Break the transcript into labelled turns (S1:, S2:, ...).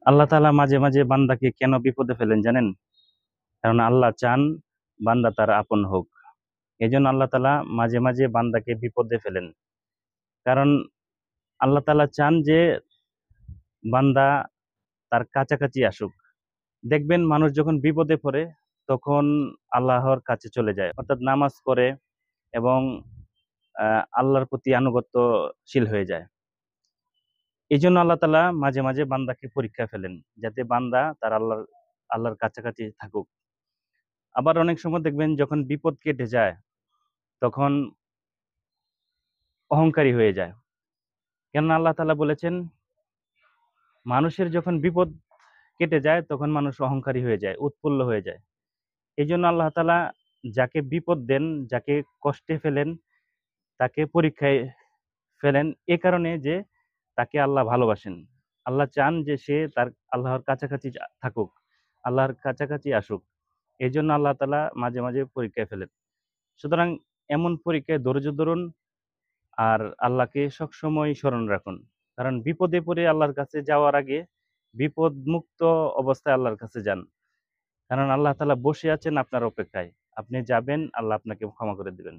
S1: আল্লাহ তাআলা মাঝে মাঝে বান্দাকে কেন বিপদে ফেলেন জানেন? কারণ আল্লাহ চান বান্দা তার আপন হোক। এজন্য আল্লাহ তাআলা মাঝে মাঝে বান্দাকে বিপদে ফেলেন। কারণ আল্লাহ তাআলা চান যে বান্দা তার কাছাকাছি আসুক। দেখবেন মানুষ যখন বিপদে পড়ে তখন আল্লাহর কাছে চলে যায়। অর্থাৎ নামাজ পড়ে এবং আল্লাহর প্রতি আনুগত্যশীল হয়ে যায়। এজন্য আল্লাহ তাআলা মাঝে মাঝে বান্দাকে পরীক্ষায় ফেলেন। যাতে বান্দা তার আল্লাহর কাছাকাছি থাকুক। আবার অনেক সময় দেখবেন যখন বিপদ কেটে যায় তখন অহংকারী হয়ে যায়। কেননা আল্লাহ তাআলা বলেছেন, মানুষের যখন বিপদ কেটে যায় তখন মানুষ অহংকারী হয়ে যায়, উৎফুল্ল হয়ে যায়। এজন্য আল্লাহ তাআলা যাকে বিপদ দেন, যাকে কষ্টে ফেলেন, তাকে পরীক্ষায় ফেলেন এ কারণে যে তাকে আল্লাহ ভালোবাসেন। আল্লাহ চান যে সে তার আল্লাহর কাছাকাছি থাকুক, আল্লাহর কাছাকাছি আসুক। এজন্য আল্লাহ তাআলা মাঝে মাঝে পরীক্ষায় ফেলেন। সুতরাং এমন পরীক্ষায় ধৈর্য ধরুন আর আল্লাহকে সবসময় স্মরণ রাখুন। কারণ বিপদে পড়ে আল্লাহর কাছে যাওয়ার আগে বিপদমুক্ত অবস্থায় আল্লাহর কাছে যান। কারণ আল্লাহ তাআলা বসে আছেন আপনার অপেক্ষায়। আপনি যাবেন, আল্লাহ আপনাকে ক্ষমা করে দিবেন।